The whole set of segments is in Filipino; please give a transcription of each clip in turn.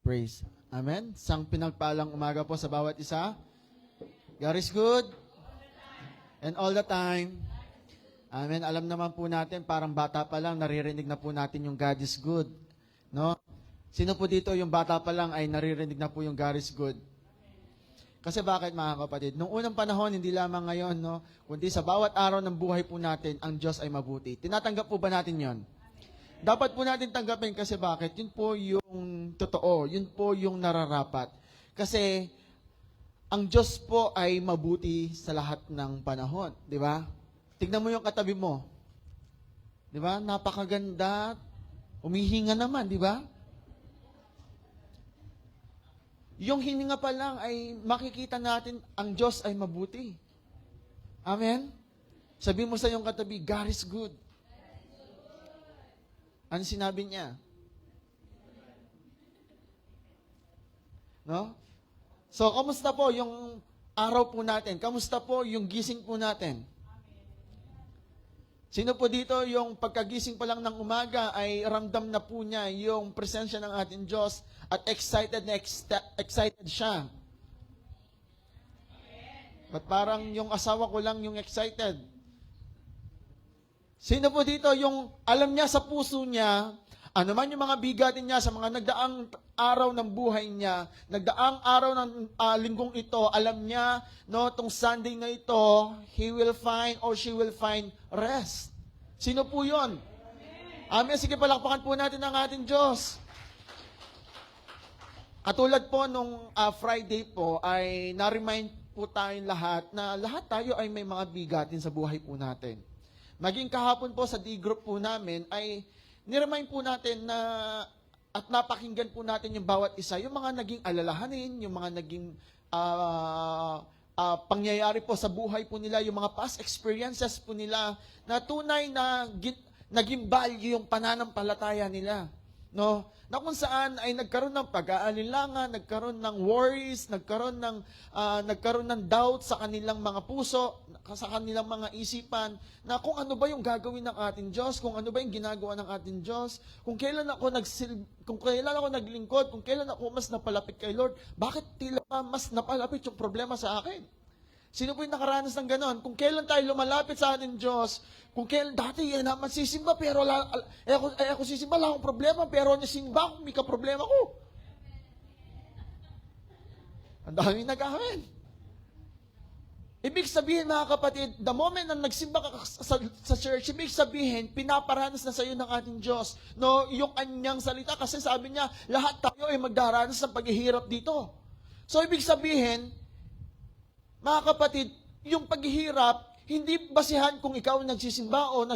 Praise. Amen. Sang pinagpalang umaga po sa bawat isa. God is good. And all the time. Amen. Alam naman po natin, parang bata pa lang, naririnig na po natin yung God is good. No? Sino po dito yung bata pa lang ay naririnig na po yung God is good? Kasi bakit mga kapatid? Nung unang panahon, hindi lamang ngayon, no? Kundi sa bawat araw ng buhay po natin, ang Diyos ay mabuti. Tinatanggap po ba natin yon? Dapat po natin tanggapin kasi bakit? Yun po yung totoo. Yun po yung nararapat. Kasi ang Diyos po ay mabuti sa lahat ng panahon. Di ba? Tignan mo yung katabi mo. Di ba? Napakaganda. Umihinga naman, di ba? Yung hininga pa lang ay makikita natin ang Diyos ay mabuti. Amen? Sabi mo sa iyong katabi, God is good. Ano sinabi niya? No? So, kamusta po yung araw po natin? Kamusta po yung gising po natin? Sino po dito yung pagkagising pa lang ng umaga ay ramdam na po niya yung presensya ng ating Diyos at excited siya? But parang yung asawa ko lang yung excited. Sino po dito yung alam niya sa puso niya, ano man yung mga bigatin niya sa mga nagdaang araw ng buhay niya, nagdaang araw ng linggong ito, alam niya, no, tong Sunday na ito, he will find or she will find rest. Sino po yun? Amen. Sige, palakpakan po natin ang ating Diyos. Katulad po nung Friday po, ay na-remind po tayong lahat na lahat tayo ay may mga bigatin sa buhay po natin. Maging kahapon po sa D-group po namin ay niremind po natin na at napakinggan po natin yung bawat isa, yung mga naging alalahanin, yung mga naging pangyayari po sa buhay po nila, yung mga past experiences po nila, na tunay na naging value yung pananampalataya nila. No? Na kung saan ay nagkaroon ng pag-aalinlangan, nagkaroon ng worries, nagkaroon ng doubt sa kanilang mga puso, sa kanilang mga isipan, na kung ano ba yung gagawin ng ating Diyos, kung ano ba yung ginagawa ng ating Diyos, kung kailan ako naglingkod, kung kailan ako mas napalapit kay Lord, bakit tila mas napalapit yung problema sa akin? Sino po yung nakaranas ng ganon? Kung kailan tayo lumalapit sa ating Diyos, kung kailan, dati naman sisimba, pero ako sisimba, wala akong problema, pero nasimba ako, may kaproblema ko. Ang dami nag-amen. Ibig sabihin, mga kapatid, the moment na nagsimba ka sa church, ibig sabihin, pinaparanas na sa iyo ng ating Diyos. No, yung anyang salita, kasi sabi niya, lahat tayo ay magdaranas ng paghihirap dito. So, ibig sabihin, mga kapatid, yung paghihirap, hindi basihan kung ikaw nagsisimba o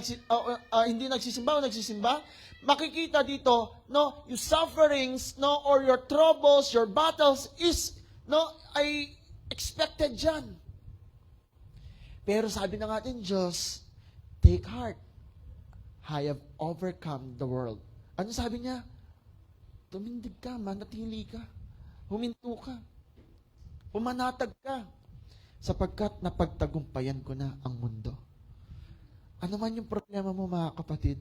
hindi nagsisimba o nagsisimba. Makikita dito, no, yung sufferings, no, or your troubles, your battles is, no, ay expected dyan. Pero sabi ng ating Diyos, take heart. I have overcome the world. Ano sabi niya? Tumindig ka, manatili ka, huminto ka, pumanatag ka, sapagkat napagtagumpayan ko na ang mundo. Ano man yung problema mo, mga kapatid,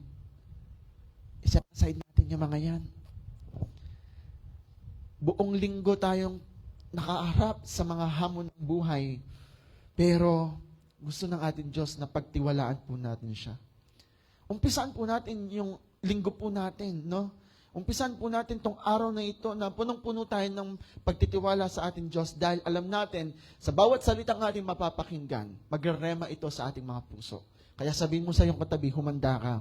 isa-aside natin yung mga yan. Buong linggo tayong nakaharap sa mga hamon ng buhay, pero gusto ng ating Diyos na pagtiwalaan po natin siya. Umpisaan po natin yung linggo po natin, no? Umpisan po natin tong araw na ito na punong-puno tayo ng pagtitiwala sa ating Diyos dahil alam natin, sa bawat salitang ating mapapakinggan, magrerema ito sa ating mga puso. Kaya sabihin mo sa iyong katabi, humanda ka.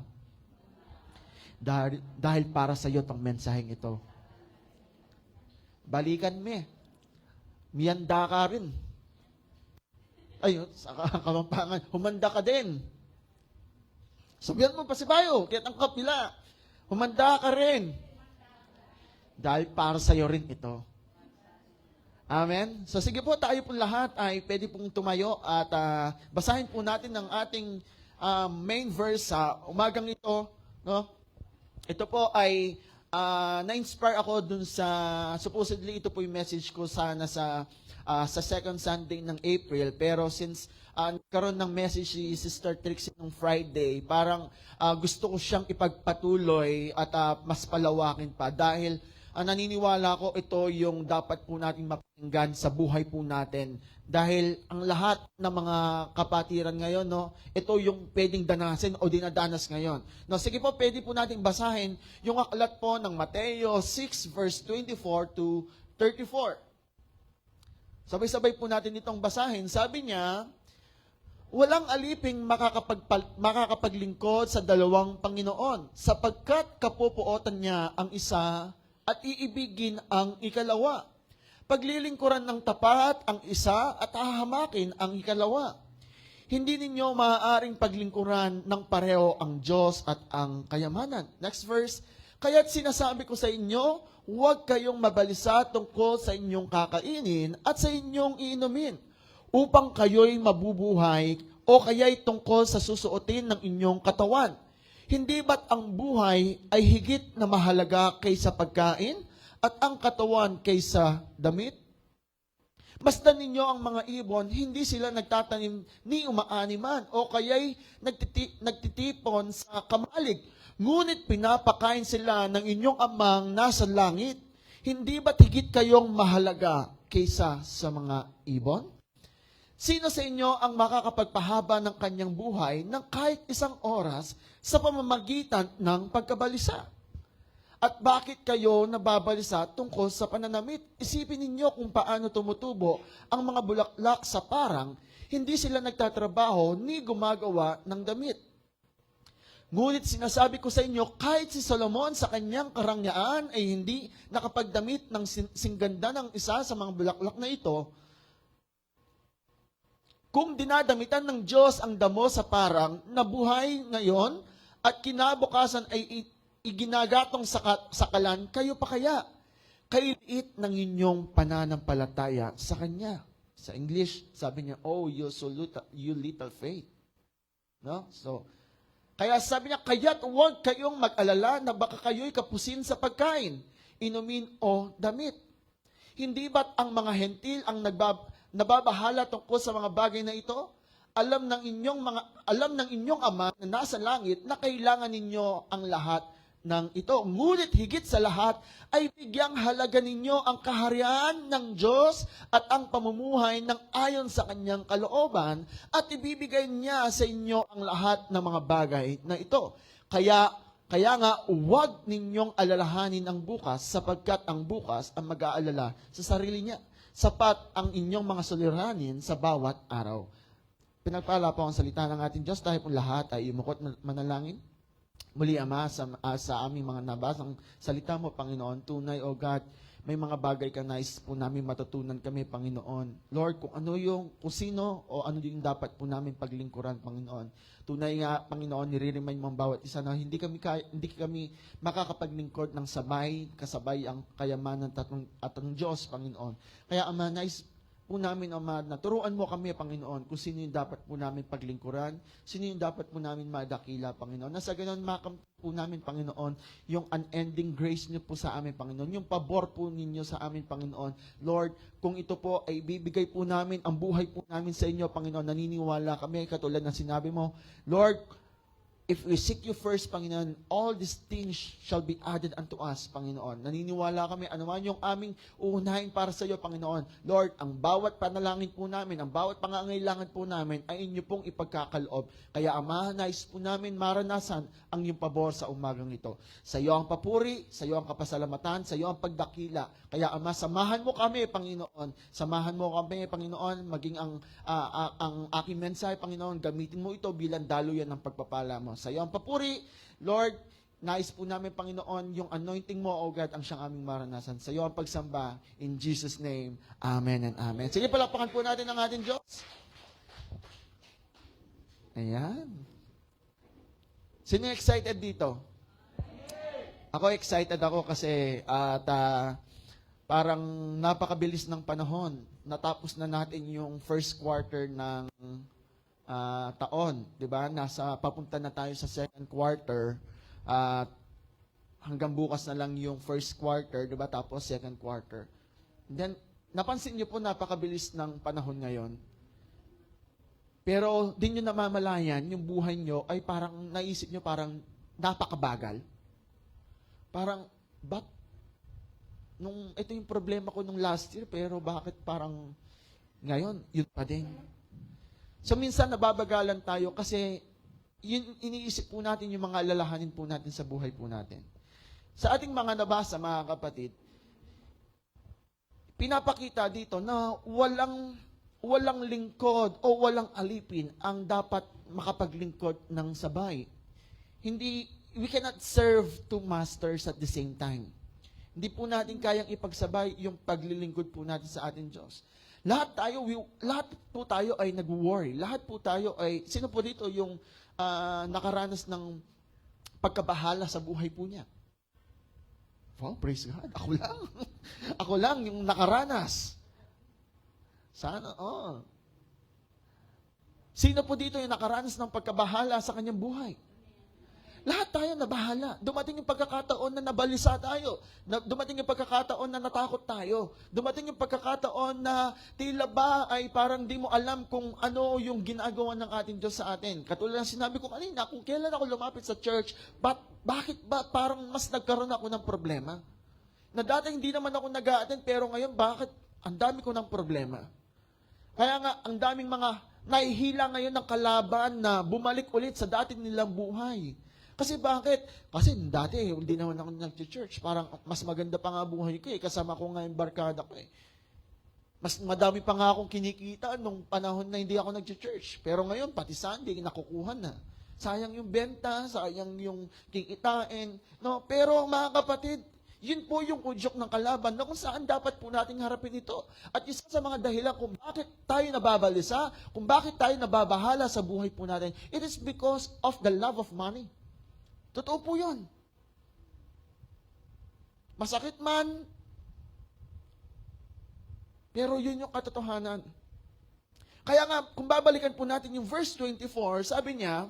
Dahil para sa iyo tong mensaheng ito. Balikan me. Miyanda ka rin. Ayun, sa kamampangan, humanda ka din. Sabihan mo pa si Bayo, kaya tangkap nila. Humanda ka rin. Dahil para sa iyo rin ito. Amen? So sige po, tayo po lahat ay pwede pong tumayo at basahin po natin ang ating main verse sa umagang ito. No? Ito po ay na-inspire ako dun sa, supposedly ito po yung message ko sana sa second Sunday ng April. Pero since nagkaroon ng message si Sister Trixie nung Friday, parang gusto ko siyang ipagpatuloy at mas palawakin pa dahil naniniwala ko ito yung dapat po natin mapakinggan sa buhay po natin. Dahil ang lahat ng mga kapatiran ngayon, no, ito yung pwedeng danasin o dinadanas ngayon. No, sige po, pwede po natin basahin yung aklat po ng Mateo 6 verse 24 to 34. Sabay-sabay po natin itong basahin. Sabi niya, walang aliping makakapaglingkod sa dalawang Panginoon, sapagkat kapupuotan niya ang isa at iibigin ang ikalawa. Paglilingkuran ng tapat ang isa at hahamakin ang ikalawa. Hindi ninyo maaaring paglingkuran ng pareho ang Diyos at ang kayamanan. Next verse, kaya't sinasabi ko sa inyo, huwag kayong mabalisa tungkol sa inyong kakainin at sa inyong iinumin, upang kayo'y mabubuhay o kaya'y tungkol sa susuotin ng inyong katawan. Hindi ba't ang buhay ay higit na mahalaga kaysa pagkain at ang katawan kaysa damit? Masdan ninyo ang mga ibon, hindi sila nagtatanim ni umaaniman o kaya'y nagtitipon sa kamalig. Ngunit pinapakain sila ng inyong amang nasa langit. Hindi ba't higit kayong mahalaga kaysa sa mga ibon? Sino sa inyo ang makakapagpahaba ng kanyang buhay ng kahit isang oras sa pamamagitan ng pagkabalisa? At bakit kayo nababalisa tungkol sa pananamit? Isipin ninyo kung paano tumutubo ang mga bulaklak sa parang, hindi sila nagtatrabaho ni gumagawa ng damit. Ngunit sinasabi ko sa inyo, kahit si Solomon sa kanyang karangyaan ay hindi nakapagdamit ng singganda ng isa sa mga bulaklak na ito. Kung dinadamitan ng Diyos ang damo sa parang, nabuhay ngayon at kinabukasan ay iginagatong sa kalan, kayo pa kaya? Kailiit ng inyong pananampalataya sa Kanya. Sa English, sabi niya, oh, you little faith. No? So, kaya sabi niya, kaya't huwag kayong mag-alala na baka kayo'y kapusin sa pagkain, inumin o damit. Hindi ba't ang mga hentil ang nababahala tungkol sa mga bagay na ito? Alam ng inyong Ama na nasa langit na kailangan ninyo ang lahat ng ito. Ngunit higit sa lahat ay bigyang halaga ninyo ang kaharian ng Diyos at ang pamumuhay ng ayon sa kanyang kalooban at ibibigay niya sa inyo ang lahat ng mga bagay na ito. Kaya nga, huwag ninyong alalahanin ang bukas sapagkat ang bukas ang mag-aalala sa sarili niya. Sapat ang inyong mga suliranin sa bawat araw. Pinagpala po ang salita ng ating Diyos dahil po lahat ay imukot manalangin. Muli, Ama, sa aming mga nabasang salita mo, Panginoon, tunay, O God, may mga bagay ka nais po namin matutunan kami, Panginoon. Lord, kung sino o ano yung dapat po namin paglingkuran, Panginoon. Tunay nga, Panginoon, nire-remind mo ang bawat isa na hindi kami makakapaglingkod ng kasabay ang kayamanan at ang Diyos, Panginoon. Kaya, Ama, nais po namin, Ama, na turuan mo kami, Panginoon, kung sino yung dapat po namin paglingkuran, sino yung dapat po namin madakila, Panginoon. Nasa ganon, makamit po namin, Panginoon, yung unending grace niyo po sa amin, Panginoon, yung pabor po ninyo sa amin, Panginoon. Lord, kung ito po ay bibigay po namin, ang buhay po namin sa inyo, Panginoon, naniniwala kami, katulad ng sinabi mo, Lord, if we seek you first, Panginoon, all these things shall be added unto us, Panginoon. Naniniwala kami, anuman yung aming uunahin para sa iyo, Panginoon. Lord, ang bawat panalangin po namin, ang bawat pangangailangan po namin, ay inyo pong ipagkakaloob. Kaya, Ama, nais po namin maranasan ang iyong pabor sa umagang ito. Sa iyo ang papuri, sa iyo ang kapasalamatan, sa iyo ang pagdakila. Kaya, Ama, samahan mo kami, Panginoon. Samahan mo kami, Panginoon, maging ang aking mensahe, Panginoon, gamitin mo ito bilang daluyan ng pagpapala mo. Sa iyo ang papuri, Lord, nais po namin, Panginoon, yung anointing mo, O God, ang siyang aming maranasan. Sa iyo ang pagsamba, in Jesus' name, Amen and Amen. Sige, palakpakan po natin ang ating Diyos. Ayan. Sino excited dito? Ako excited ako kasi parang napakabilis ng panahon. Natapos na natin yung first quarter ng taon, 'di ba? Papunta na tayo sa second quarter. Hanggang bukas na lang yung first quarter, 'di ba? Tapos second quarter. And then napansin niyo po napakabilis ng panahon ngayon. Pero di niyo namamalayan, yung buhay niyo ay parang naisip niyo parang napakabagal. Parang ito yung problema ko nung last year, pero bakit parang ngayon, yun pa din. So minsan nababagalan tayo kasi yun, iniisip po natin yung mga alalahanin po natin sa buhay po natin. Sa ating mga nabasa, mga kapatid, pinapakita dito na walang lingkod o walang alipin ang dapat makapaglingkod ng sabay. We cannot serve two masters at the same time. Hindi po natin kayang ipagsabay yung paglilingkod po natin sa ating Diyos. Lahat po tayo ay nag-worry. Lahat po tayo ay, sino po dito yung nakaranas ng pagkabahala sa buhay po niya? Oh, praise God. Ako lang. Ako lang yung nakaranas. Sana, Sino po dito yung nakaranas ng pagkabahala sa kanyang buhay? Lahat tayo nabahala. Dumating yung pagkakataon na nabalisa tayo. Dumating yung pagkakataon na natakot tayo. Dumating yung pagkakataon na tila ba ay parang di mo alam kung ano yung ginagawa ng ating Diyos sa atin. Katulad ng sinabi ko kanina, kung kailan ako lumapit sa church, bakit ba parang mas nagkaroon ako ng problema? Na dati hindi naman ako nag-a-attend, pero ngayon bakit ang dami ko ng problema? Kaya nga, ang daming mga nahihila ngayon ng kalaban na bumalik ulit sa dati nilang buhay. Kasi bakit? Kasi dati, hindi naman ako nag-church. Parang mas maganda pa nga buhay ko kasama ko nga yung barkada ko Mas madami pa nga akong kinikita nung panahon na hindi ako nag-church. Pero ngayon, pati Sunday, nakukuha na. Sayang yung benta, sayang yung kikitain. No? Pero mga kapatid, yun po yung udyok ng kalaban na kung saan dapat po nating harapin ito. At isa sa mga dahilan kung bakit tayo nababalisa, kung bakit tayo nababahala sa buhay po natin, it is because of the love of money. Totoo po yun. Masakit man, pero yun yung katotohanan. Kaya nga, kung babalikan po natin yung verse 24, sabi niya,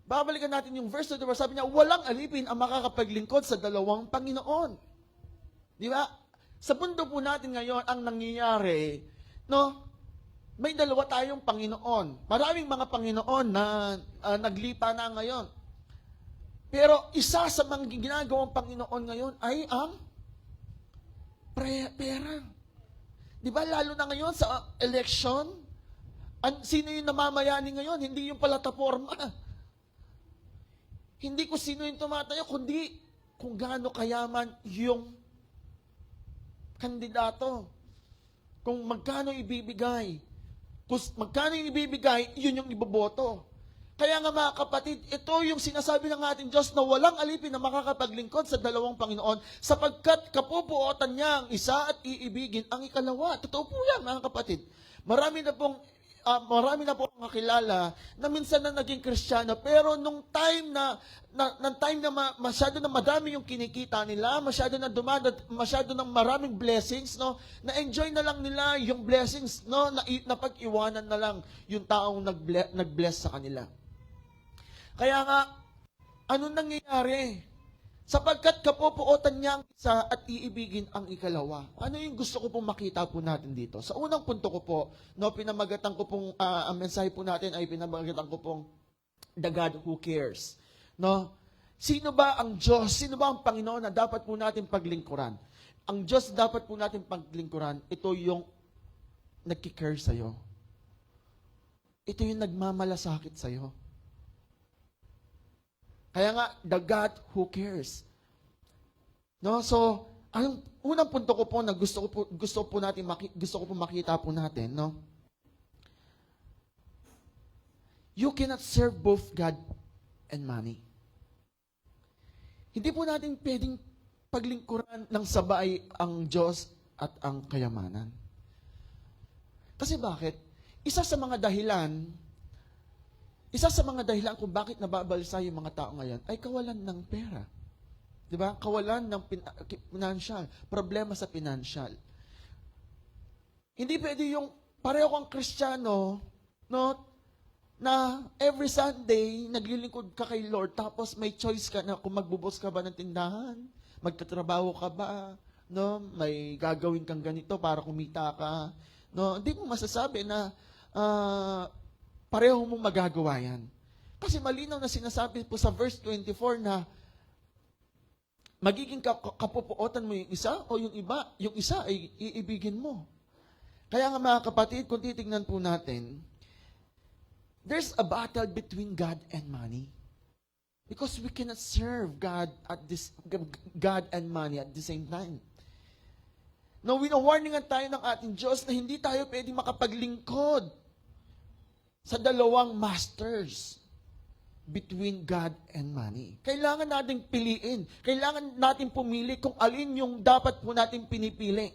babalikan natin yung verse 24, sabi niya, walang alipin ang makakapaglingkod sa dalawang Panginoon. Di ba? Sa mundo po natin ngayon, ang nangyayari, may dalawa tayong Panginoon. Maraming mga Panginoon na naglipa na ngayon. Pero isa sa mga ginagawang Panginoon ngayon ay ang pera. Di ba? Lalo na ngayon sa election, sino yung namamayani ngayon? Hindi yung plataforma. Hindi ko sino yung tumatayo, kundi kung gaano kayaman yung kandidato. Kung magkano ibibigay. Kung magkano yung ibibigay, yun yung iboboto. Kaya nga mga kapatid, ito yung sinasabi ng ating Diyos na walang alipin na makakapaglingkod sa dalawang Panginoon sapagkat kapupuotan niya ang isa at iibigin ang ikalawa. Totoo po yan mga kapatid. Marami na pong kakilala na minsan na naging Kristiyano, pero nung time na masyado na madami yung kinikita nila, masyado na maraming blessings, na-enjoy na lang nila yung blessings, na pag-iwanan na lang yung taong nag-bless sa kanila. Kaya nga, ano nangyayari? Sapagkat kapupuotan niya ang isa at iibigin ang ikalawa. Ano yung gusto ko pong makita po natin dito? Sa unang punto ko po, pinamagatan ko pong, ang mensahe po natin ay pinamagatan ko pong the God who cares. Sino ba ang Diyos? Sino ba ang Panginoon na dapat po natin paglingkuran? Ang Diyos na dapat po natin paglingkuran, ito yung nagkikare sa'yo. Ito yung nagmamalasakit sa'yo. Kaya nga, the God who cares. So, ang unang punto ko po na gusto ko po makita po natin, you cannot serve both God and money. Hindi po natin pwedeng paglingkuran ng sabay ang Diyos at ang kayamanan. Kasi bakit? Isa sa mga dahilan kung bakit nababalisa yung mga tao ngayon ay kawalan ng pera. Di ba? Kawalan ng financial. Problema sa financial. Hindi pwede yung pareho kang Kristiyano, na every Sunday, naglilingkod ka kay Lord, tapos may choice ka na kung magbubos ka ba ng tindahan, magtatrabaho ka ba, may gagawin kang ganito para kumita ka. Hindi mo masasabi na pareho mong magagawa yan. Kasi malinaw na sinasabi po sa verse 24 na magiging kapupuotan mo yung isa o yung iba, yung isa ay iibigin mo. Kaya nga mga kapatid, kung titignan po natin, there's a battle between God and money. Because we cannot serve God and money at the same time. No, wino-warningan tayo ng ating Diyos na hindi tayo pwede makapaglingkod sa dalawang masters between God and money. Kailangan nating piliin. Kailangan natin pumili kung alin yung dapat po natin pinipili.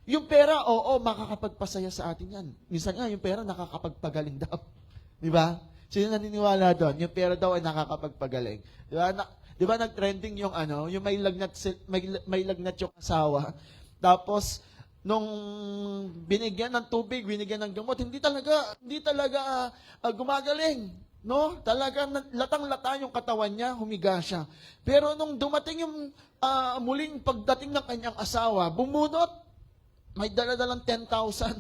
Yung pera, oo, makakapagpasaya sa atin yan. Minsan nga, yung pera nakakapagpagaling daw. Di ba? Sino naniniwala doon? Yung pera daw ay nakakapagpagaling. Di ba nag-trending yung yung may lagnat yung asawa. Tapos, nung binigyan ng tubig, binigyan ng gamot, hindi talaga gumagaling. No? Talaga latang-lata yung katawan niya, humiga siya. Pero nung dumating yung muling pagdating ng kanyang asawa, bumunot, may dala-dalang 10,000.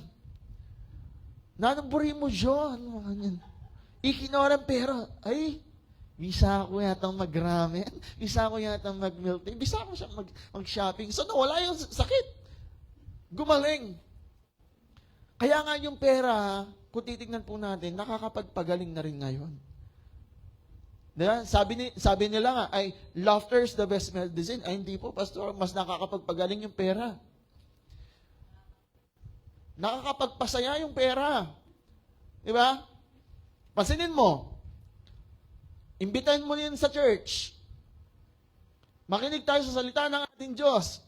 Nanaburi mo, John. Ikinawa ng pera. Ay, bisa ko yatang mag-ramen. Bisa ko yatang mag-milk tea. Bisa ko siya mag-shopping. So, nawala yung sakit. Gumaling. Kaya nga yung pera, kung titignan po natin, nakakapagpagaling na rin ngayon. Diba? Sabi nila nga, ay, laughter is the best medicine. Ay, hindi po, pastor, mas nakakapagpagaling yung pera. Nakakapagpasaya yung pera. Diba? Pansinin mo, imbitahin mo yan sa church. Makinig tayo sa salita ng ating Diyos.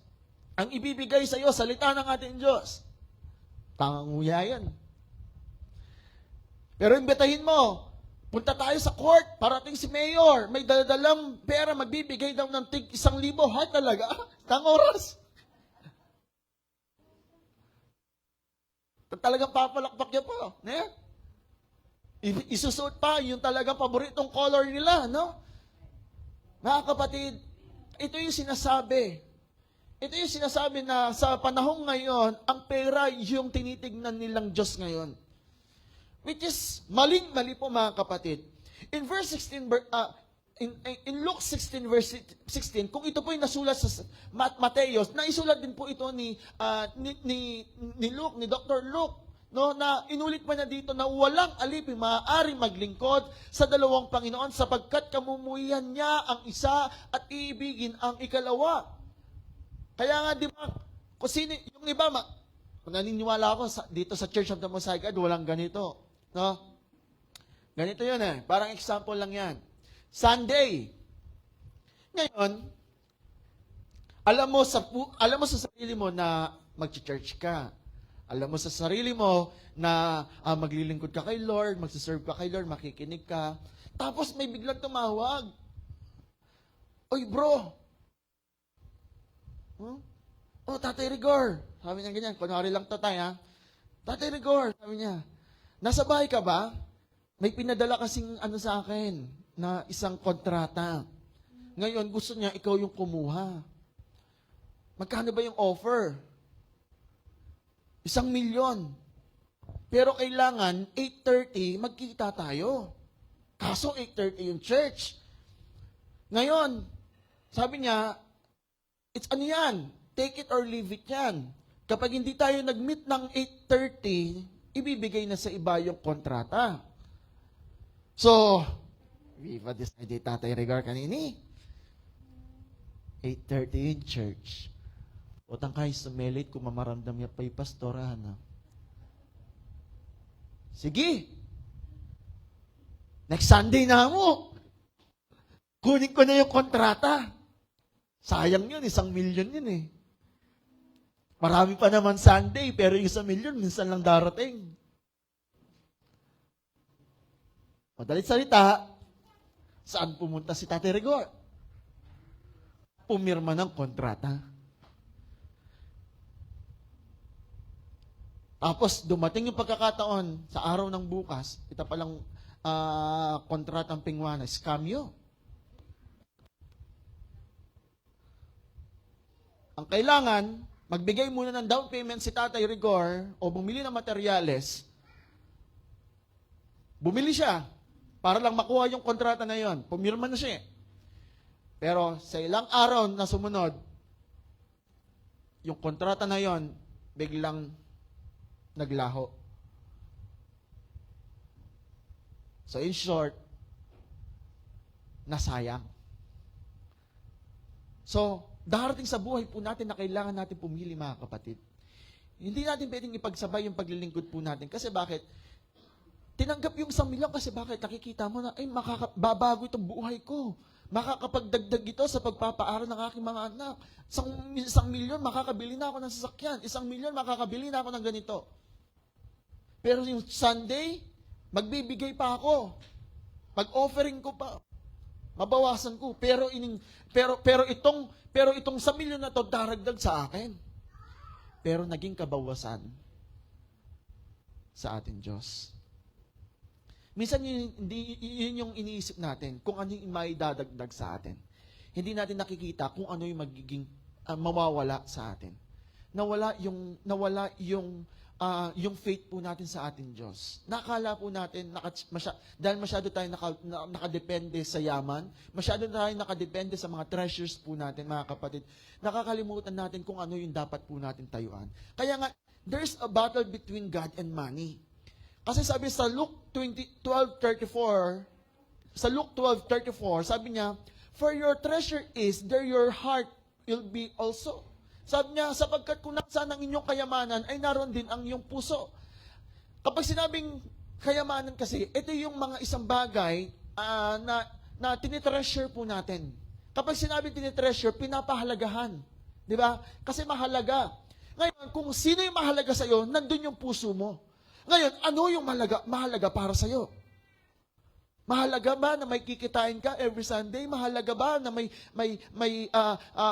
Ang ibibigay sa iyo, salita ng ating Diyos. Tanganguya yan. Pero imbitahin mo, punta tayo sa court, parating si mayor, may daladalang pera, magbibigay daw ng tig 1,000. Ha, talaga? Tang oras. Talagang papalakpak niya po. Ne? Isusuot pa yung talagang paboritong color nila, no? Mga kapatid, ito yung sinasabi. Ito yung sinasabi na sa panahong ngayon, ang pera yung tinitignan nilang Diyos ngayon. Which is maling-mali po mga kapatid. In verse 16, in Luke 16 verse 16, kung ito po yung nasulat sa Mateos, naisulat din po ito ni Luke, ni Dr. Luke, no, na inulit pa na dito na walang alipin maaari maglingkod sa dalawang Panginoon sapagkat kamumuhian niya ang isa at iibigin ang ikalawa. Kaya nga, di ba, kung sino, yung iba, naniniwala ako dito sa Church of the Most High God, walang ganito. No? Ganito yun eh. Parang example lang yan. Sunday. Ngayon, alam mo sa sarili mo na mag-church ka. Alam mo sa sarili mo na maglilingkod ka kay Lord, magsiserve ka kay Lord, makikinig ka. Tapos may biglang tumawag. Oy bro, oh, Tatay Rigor. Sabi niya ganyan, kunwari lang tatay ha. Tatay Rigor, sabi niya, nasa bahay ka ba? May pinadala kasing sa akin na isang kontrata. Ngayon, gusto niya ikaw yung kumuha. Magkano ba yung offer? 1,000,000. Pero kailangan, 8:30, magkita tayo. Kaso 8:30 yung church. Ngayon, sabi niya, it's yan, take it or leave it yan. Kapag hindi tayo nag-meet ng 8:30, ibibigay na sa iba yung kontrata. So, Viva decided Tatay Regar kanini. 8:30 in church. Utang kayo sa melit kung mamaramdam niya pa yung pastorahan. Sige. Next Sunday na mo. Kunin ko na yung kontrata. Sayang yun, 1,000,000 yun eh. Marami pa naman Sunday, pero yung 1,000,000, minsan lang darating. Madalit salita, saan pumunta si Tatay Rigor? Pumirma ng kontrata. Tapos, dumating yung pagkakataon sa araw ng bukas, ito palang kontratang pingwana, scam yun. Ang kailangan, magbigay muna ng down payment si Tatay Rigor o bumili ng materyales. Bumili siya. Para lang makuha yung kontrata na yon. Pumirma na siya. Pero sa ilang araw na sumunod, yung kontrata na yon biglang naglaho. So in short, nasayang. So, darating sa buhay po natin na kailangan natin pumili, mga kapatid. Hindi natin pwedeng ipagsabay yung paglilingkod po natin. Kasi bakit? Tinanggap yung 1,000,000 kasi bakit? Nakikita mo na, ay, babago itong buhay ko. Makakapagdagdag ito sa pagpapaaral ng aking mga anak. 1,000,000, makakabili na ako ng sasakyan. 1,000,000, makakabili na ako ng ganito. Pero yung Sunday, magbibigay pa ako. Mag-offering ko pa. Mabawasan ko. Pero itong 1,000,000 na to daragdag sa akin. Pero naging kabawasan sa ating Diyos. Minsan yun yung iniisip natin, kung ano yung maidadagdag sa atin. Hindi natin nakikita kung ano yung magiging mawawala sa atin. Nawala yung faith po natin sa ating Diyos. Nakala po natin, dahil masyado tayo nakadepende sa yaman, masyado tayo nakadepende sa mga treasures po natin, mga kapatid, nakakalimutan natin kung ano yung dapat po natin tayuan. Kaya nga, there's a battle between God and money. Kasi sabi sa Luke 12:34, sabi niya, for your treasure is, there your heart will be also. Sabi niya, sapagkat kung nasaan ang inyong kayamanan, ay naroon din ang iyong puso. Kapag sinabing kayamanan kasi, ito yung mga isang bagay na tinitreasure po natin. Kapag sinabing tinitreasure, pinapahalagahan. Di ba? Kasi mahalaga. Ngayon, kung sino yung mahalaga sa'yo, nandun yung puso mo. Ngayon, ano yung mahalaga para sa'yo? Mahalaga ba na may kikitain ka every Sunday? Mahalaga ba na may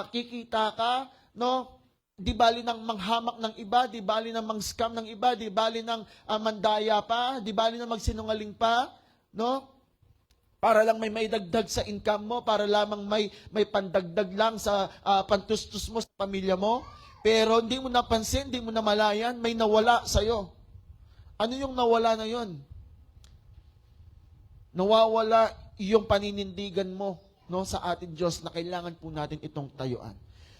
kikita ka? No? Di bali ng manghamak ng iba, di bali ng mang-scam ng iba, di bali ng mandaya pa, di bali ng magsinungaling pa, no? Para lang may dagdag sa income mo, para lamang may pandagdag lang sa pantustos mo sa pamilya mo, pero hindi mo napansin, hindi mo namalayan, may nawala sa'yo. Ano yung nawala na yon? Nawawala yung paninindigan mo, no, sa ating Diyos na kailangan po natin itong tayuan.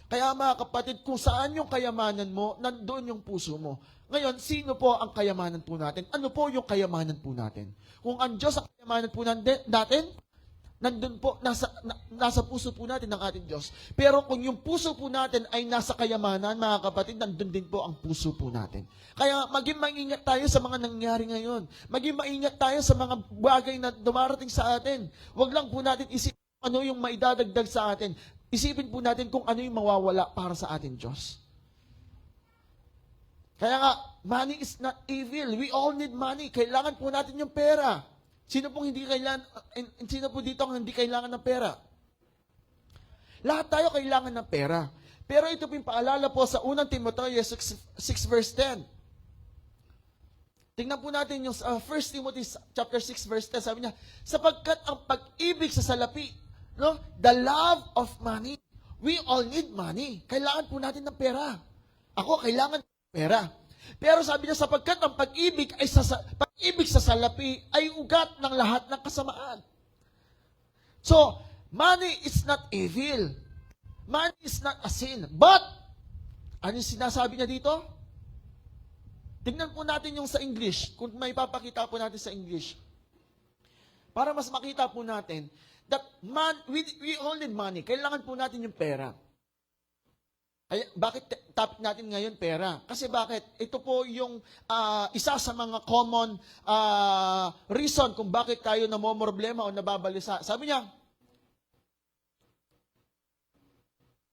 Kaya mga kapatid, kung saan yung kayamanan mo, nandoon yung puso mo. Ngayon, sino po ang kayamanan po natin? Ano po yung kayamanan po natin? Kung ang Diyos ang kayamanan po natin, nandun po, nasa puso po natin ng ating Diyos. Pero kung yung puso po natin ay nasa kayamanan, mga kapatid, nandun din po ang puso po natin. Kaya maging maingat tayo sa mga nangyari ngayon. Maging maingat tayo sa mga bagay na dumarating sa atin. Huwag lang po natin isipin ano yung maidadagdag sa atin. Isipin po natin kung ano yung mawawala para sa ating Diyos. Kaya nga, money is not evil. We all need money. Kailangan po natin yung pera. Sino po dito ang hindi kailangan ng pera? Lahat tayo kailangan ng pera. Pero ito po yung paalala po sa unang Timoteo 6 verse 10. Tingnan po natin yung 1 Timothy chapter 6 verse 10. Sabi niya, sapagkat ang pag-ibig sa salapi, no, the love of money. We all need money. Kailangan po natin ng pera. Ako, kailangan ng pera. Pero sabi niya, sapagkat ang pag-ibig sa salapi ay ugat ng lahat ng kasamaan. So, money is not evil. Money is not a sin. But, ano yung sinasabi niya dito? Tingnan po natin yung sa English, kung may papakita po natin sa English. Para mas makita po natin, that we all need money. Kailangan po natin yung pera. Ay, bakit topic natin ngayon pera? Kasi bakit? Ito po yung isa sa mga common reason kung bakit tayo namomroblema o nababalisa. Sabi niya,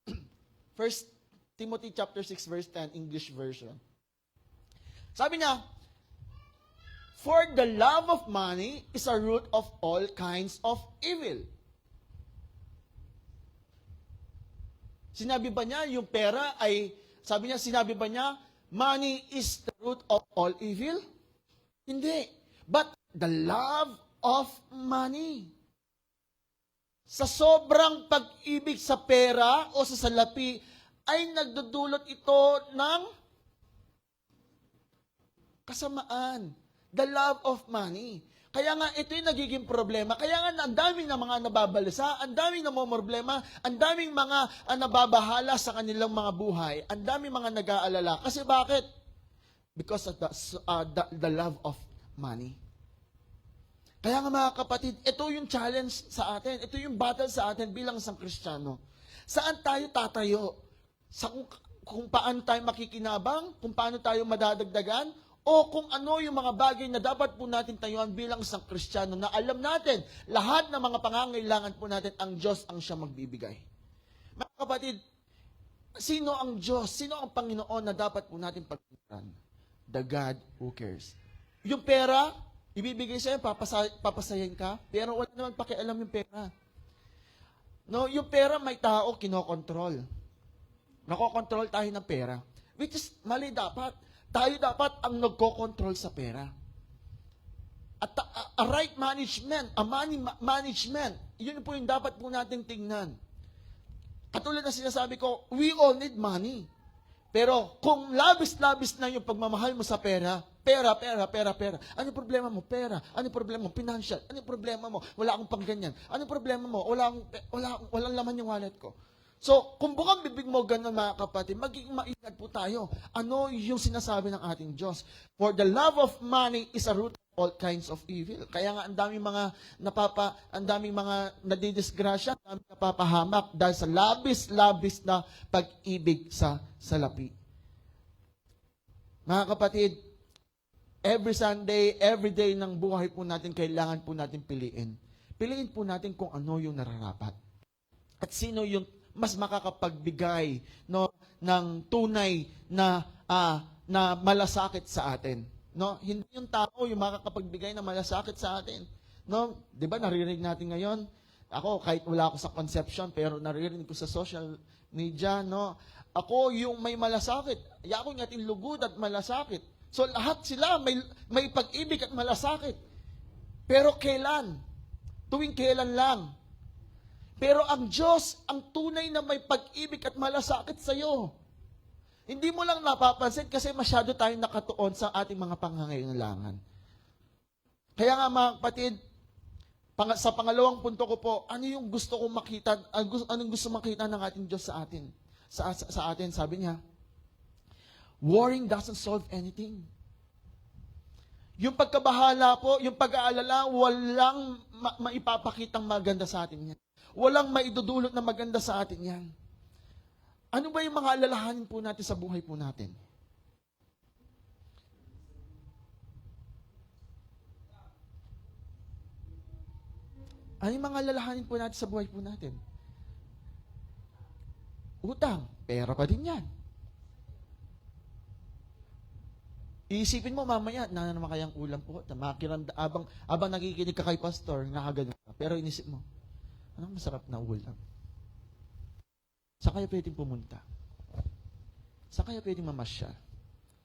1 Timothy chapter 6 verse 10, English version. Sabi niya, for the love of money is a root of all kinds of evil. Sinabi ba niya yung pera ay, sinabi ba niya, money is the root of all evil? Hindi. But the love of money. Sa sobrang pag-ibig sa pera o sa salapi, ay nagdudulot ito ng kasamaan. The love of money. Kaya nga, ito yung nagiging problema. Kaya nga, ang daming na mga nababalisa, ang daming namomroblema, ang daming mga nababahala sa kanilang mga buhay, ang daming mga nag-aalala. Kasi bakit? Because of the love of money. Kaya nga mga kapatid, ito yung challenge sa atin. Ito yung battle sa atin bilang isang Kristiyano. Saan tayo tatayo? Sa kung paano tayo makikinabang? Kung paano tayo madadagdagan? O kung ano yung mga bagay na dapat po natin tayuan bilang isang Kristiyano na alam natin, lahat ng mga pangangailangan po natin, ang Diyos ang siya magbibigay. Mga kapatid, sino ang Diyos? Sino ang Panginoon na dapat po natin pagkukuran? The God who cares. Yung pera, ibibigay sa'yo, papasayin ka, pero wala naman pakialam yung pera. No, yung pera may tao kinokontrol. Nakokontrol tayo ng pera. Which is mali dapat. Tayo dapat ang nagko-control sa pera. At a right management, a money management, yun po yung dapat po natin tingnan. Katulad na sinasabi ko, we all need money. Pero kung labis-labis na yung pagmamahal mo sa pera, pera. Ano yung problema mo? Pera. Ano yung problema mo? Financial. Ano yung problema mo? Wala akong pangganyan. Ano yung problema mo? Walang laman yung wallet ko. So, kung bukang bibig mo ganun mga kapatid, magiging maingat po tayo. Ano yung sinasabi ng ating Diyos? For the love of money is a root of all kinds of evil. Kaya nga ang daming mga nadidisgrasya, ang daming napapahamak dahil sa labis-labis na pag-ibig sa salapi. Mga kapatid, every Sunday, every day ng buhay po natin, kailangan po natin piliin. Piliin po natin kung ano yung nararapat. At sino yung mas makakapagbigay ng tunay na malasakit sa atin. No? Hindi yung tao yung makakapagbigay ng malasakit sa atin. No? 'Di ba naririnig natin ngayon? Ako kahit wala ako sa conception pero naririnig ko sa social media, no? Ako yung may malasakit. Ako yung ating lugod at malasakit. So lahat sila may pag-ibig at malasakit. Pero kailan? Tuwing kailan lang? Pero ang Diyos, ang tunay na may pag-ibig at malasakit sa iyo. Hindi mo lang napapansin kasi masyado tayong nakatuon sa ating mga pangangailangan. Kaya nga mga kapatid, sa pangalawang punto ko po, ano yung gusto kong makita, anong gusto makita ng ating Diyos sa atin? Sa atin, sabi niya, worrying doesn't solve anything. Yung pagkabahala po, yung pag-aalala, walang maipapakitang maganda sa atin yan. Walang maidudulot na maganda sa atin yan. Ano ba yung mga alalahanin po natin sa buhay po natin? Ano yung mga alalahanin po natin sa buhay po natin? Utang, pera pa din yan. Iisipin mo mamaya, naman kayang ulam po. Abang nakikinig ka kay pastor, nakagano ka. Pero inisip mo, anong masarap na ulam? Saan kaya pwedeng pumunta? Saan kaya pwedeng mamasyal?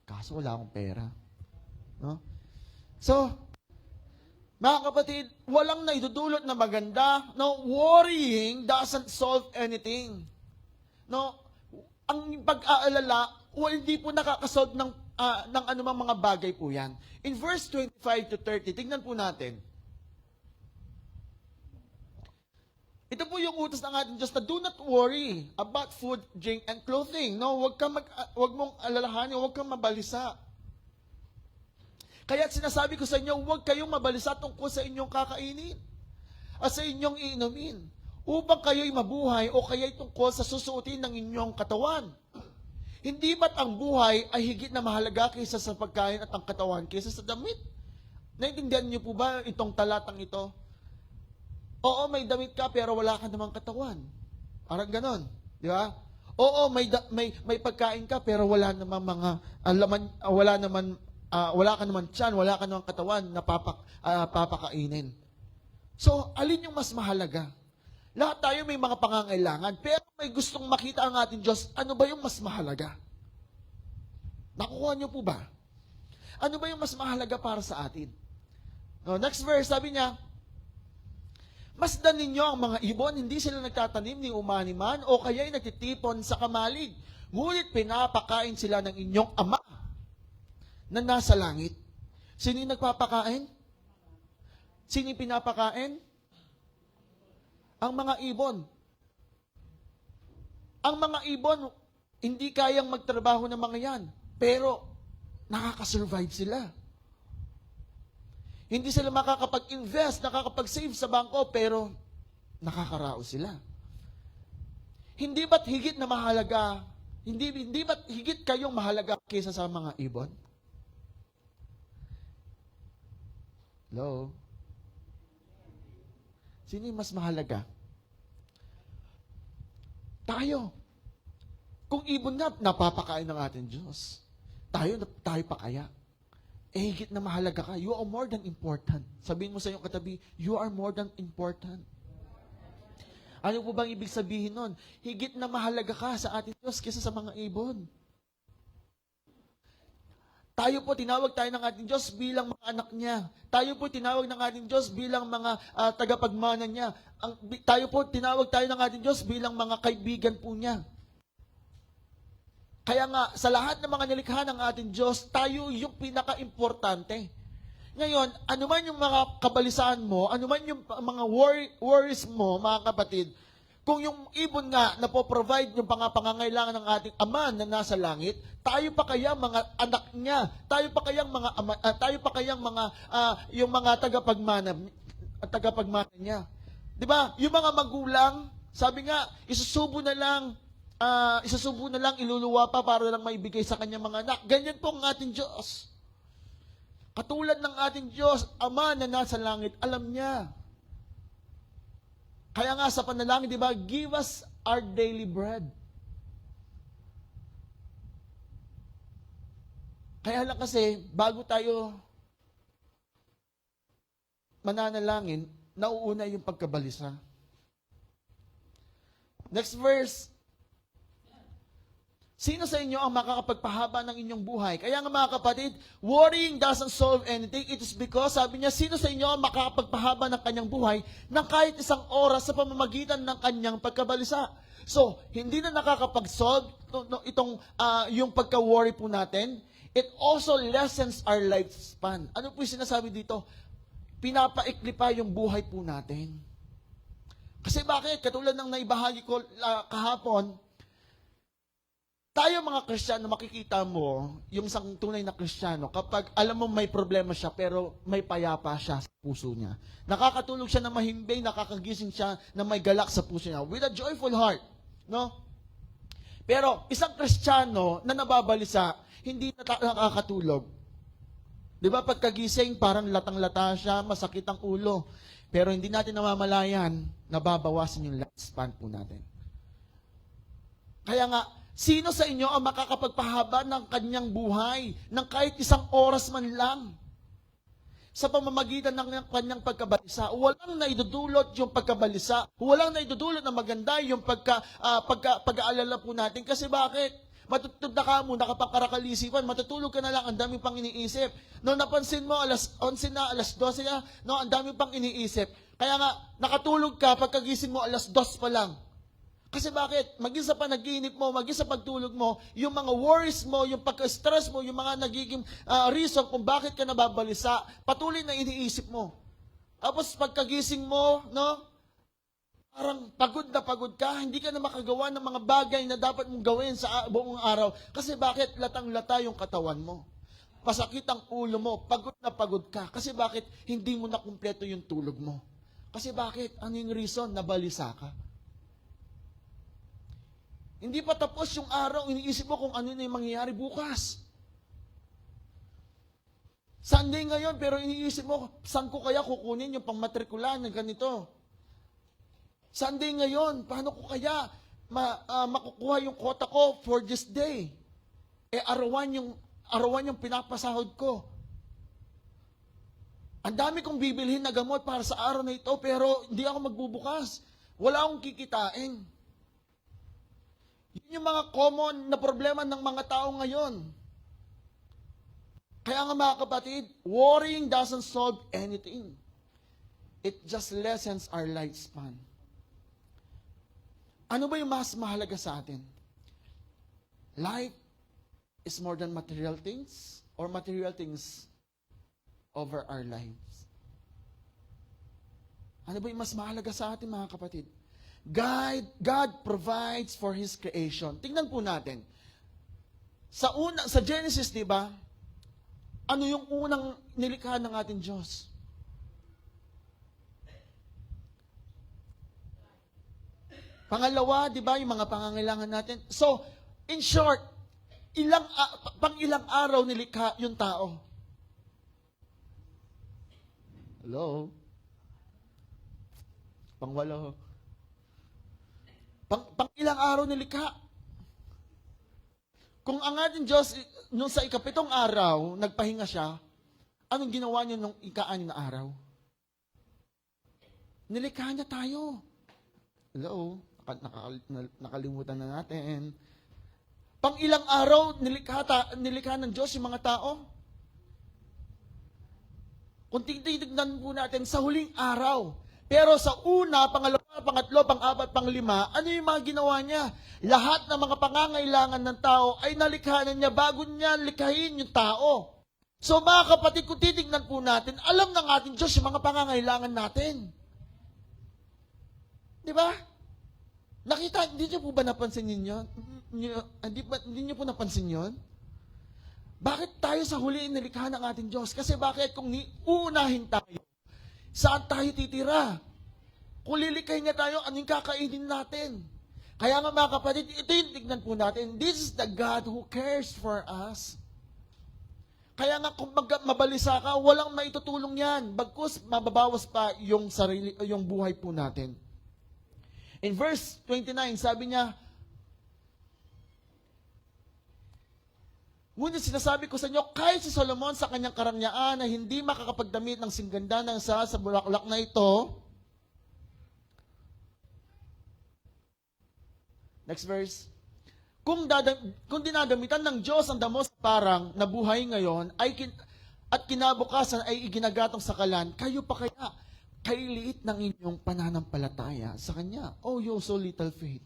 Kaso wala akong pera. No? So, mga kapatid, walang naidudulot na maganda. No, worrying doesn't solve anything. No, ang pag-aalala, hindi po nakakasolve ng anumang mga bagay po yan. In verse 25 to 30, tignan po natin. Ito po yung utos ng ating Diyos na do not worry about food, drink, and clothing. No, wag mong alalahanin, wag kang mabalisa. Kaya sinasabi ko sa inyo, huwag kayong mabalisa tungkol sa inyong kakainin at sa inyong iinumin upang kayo'y mabuhay o kaya'y tungkol sa susuotin ng inyong katawan. Hindi ba't ang buhay ay higit na mahalaga kaysa sa pagkain at ang katawan kaysa sa damit? Naintindihan niyo po ba itong talatang ito? Oo, may damit ka pero wala ka namang katawan. Parang ganon. Di ba? Oo, may pagkain ka pero wala namang mga laman, wala ka naman tiyan, wala ka namang katawan na papakainin. So, alin yung mas mahalaga? Lahat tayo may mga pangangailangan, pero may gustong makita ang ating Diyos, ano ba yung mas mahalaga? Nakukuha niyo po ba? Ano ba yung mas mahalaga para sa atin? No, next verse, sabi niya, masdan ninyo ang mga ibon, hindi sila nagtatanim ni umaniman o kaya'y nagtitipon sa kamalig. Ngunit pinapakain sila ng inyong Ama na nasa langit. Sino yung nagpapakain? Sino yung pinapakain? Ang mga ibon. Ang mga ibon, hindi kayang magtrabaho ng mga yan. Pero, nakakasurvive sila. Hindi sila makakapag-invest, nakakapag-save sa bangko, pero nakakaraos sila. Hindi ba't higit na mahalaga, hindi ba't higit kayong mahalaga kaysa sa mga ibon? Hello? Sino yung mas mahalaga? Tayo. Kung ibon nga, napapakain ng ating Diyos. Tayo pa kaya? Higit na mahalaga ka. You are more than important. Sabihin mo sa iyong katabi, you are more than important. Ano po bang ibig sabihin nun? Higit na mahalaga ka sa ating Diyos kaysa sa mga ibon. Tayo po, tinawag tayo ng ating Diyos bilang mga anak niya. Tayo po, tinawag ng ating Diyos bilang mga tagapagmana niya. Tayo po, tinawag tayo ng ating Diyos bilang mga kaibigan po niya. Kaya nga, sa lahat ng mga nilikha ng ating Diyos, tayo yung pinaka-importante. Ngayon, ano man yung mga kabalisaan mo, ano man yung mga worries mo, mga kapatid, kung yung ibon nga na po-provide yung pangangailangan ng ating Ama na nasa langit, tayo pa kaya mga anak niya, tayo pa kayang mga ama, tayo pa kayang mga yung mga tagapagmana niya. 'Di ba? Yung mga magulang, sabi nga, isusubo na lang iluluwa pa para lang maibigay sa kanyang mga anak. Ganyan po ang ating Diyos. Katulad ng ating Diyos, Ama na nasa langit, alam niya. Kaya nga sa panalangin, di ba, give us our daily bread. Kaya lang kasi, bago tayo mananalangin, nauuna yung pagkabalisa. Next verse. Sino sa inyo ang makakapagpahaba ng inyong buhay? Kaya nga mga kapatid, worrying doesn't solve anything. It is because, sabi niya, sino sa inyo ang makakapagpahaba ng kanyang buhay ng kahit isang oras sa pamamagitan ng kanyang pagkabalisa? So, hindi na nakakapag-solve yung pagka-worry po natin. It also lessens our lifespan. Ano po yung sinasabi dito? Pinapaikli pa yung buhay po natin. Kasi bakit? Katulad ng naibahagi ko kahapon, tayo mga Kristiyano, makikita mo yung isang tunay na Kristiyano kapag alam mo may problema siya pero may payapa siya sa puso niya. Nakakatulog siya na mahimbing, nakakagising siya na may galak sa puso niya with a joyful heart. No? Pero isang Kristiyano na nababalisa, hindi nakakatulog. Di ba pagkagising, parang latang-lata siya, masakit ang ulo. Pero hindi natin namamalayan, nababawasan yung lifespan po natin. Kaya nga, sino sa inyo ang makakapagpahaba ng kanyang buhay ng kahit isang oras man lang? Sa pamamagitan ng kanyang pagkabalisa, walang naidudulot yung pagkabalisa, walang naidudulot na maganda yung pag-aalala po natin. Kasi bakit? Matutulog na ka mo, nakapagkarakalisipan, matutulog ka na lang, ang dami pang iniisip. No, napansin mo, alas 11 na, alas 12 na, no, ang dami pang iniisip. Kaya nga, nakatulog ka, pagkagising mo, alas 2 pa lang. Kasi bakit? Maging sa panaginip mo, maging sa pagtulog mo, yung mga worries mo, yung pagka-stress mo, yung mga nagiging reason kung bakit ka nababalisa, patuloy na iniisip mo. Tapos pagkagising mo, no? Parang pagod ka, hindi ka na makagawa ng mga bagay na dapat mong gawin sa buong araw. Kasi bakit? Latang-lata yung katawan mo. Masakit ang ulo mo, pagod na pagod ka. Kasi bakit? Hindi mo na kumpleto yung tulog mo. Kasi bakit? Ano yung reason? Nabalisa ka. Hindi pa tapos yung araw, iniisip mo kung ano na yung mangyayari bukas. Sunday ngayon, pero iniisip mo, saan ko kaya kukunin yung pangmatrikulan ng ganito? Sunday ngayon, paano ko kaya makukuha yung quota ko for this day? Arawan yung pinapasahod ko. Ang dami kong bibilhin na gamot para sa araw na ito, pero hindi ako magbubukas. Wala akong kikitain. Yun yung mga common na problema ng mga tao ngayon. Kaya nga mga kapatid, worrying doesn't solve anything. It just lessens our lifespan. Ano ba yung mas mahalaga sa atin? Life is more than material things or material things over our lives? Ano ba yung mas mahalaga sa atin, mga kapatid? God provides for His creation. Tingnan po natin. Sa Genesis, di ba? Ano yung unang nilikha ng ating Diyos? Pangalawa, di ba, yung mga pangangailangan natin. So, in short, pang ilang araw nilikha yung tao? Hello? Pangwalo. Pang ilang araw nilikha? Kung ang ating Diyos, nung sa ikapitong araw, nagpahinga siya, anong ginawa niya nung ika-anim na araw? Nilikha niya tayo. Hello? Nakalimutan na natin. Pang ilang araw, nilikha ng Diyos yung mga tao? Kung titignan po natin, sa huling araw. Pero sa una, pangalawa, pangatlo, pang-apat, pang-lima, ano yung mga ginawa niya? Lahat ng mga pangangailangan ng tao ay nalikha na niya bago niya likhain yung tao. So mga kapatid, kung titignan po natin, alam ng ating Diyos yung mga pangangailangan natin. Di ba? Nakita, hindi niyo po ba napansin yun? Hindi niyo po napansin yun? Bakit tayo sa huli nilikha ng ating Diyos? Kasi bakit kung uunahin tayo, saan tayo titira? Kung lilikhain niya tayo, anong kakainin natin? Kaya nga mga kapatid, ito yung tignan po natin. This is the God who cares for us. Kaya nga kung mabalisa ka, walang maitutulong yan. Bagkus mababawas pa yung buhay po natin. In verse 29, sabi niya, ngunit sinasabi ko sa inyo, kahit si Solomon sa kanyang karangyaan na hindi makakapagdamit ng singganda ng sa bulaklak na ito. Next verse. Kung dinadamitan ng Diyos ang damo sa parang na buhay ngayon at kinabukasan ay iginagatong sa kalan, kayo pa kaya kailiit ng inyong pananampalataya sa Kanya. Oh, you so little faith.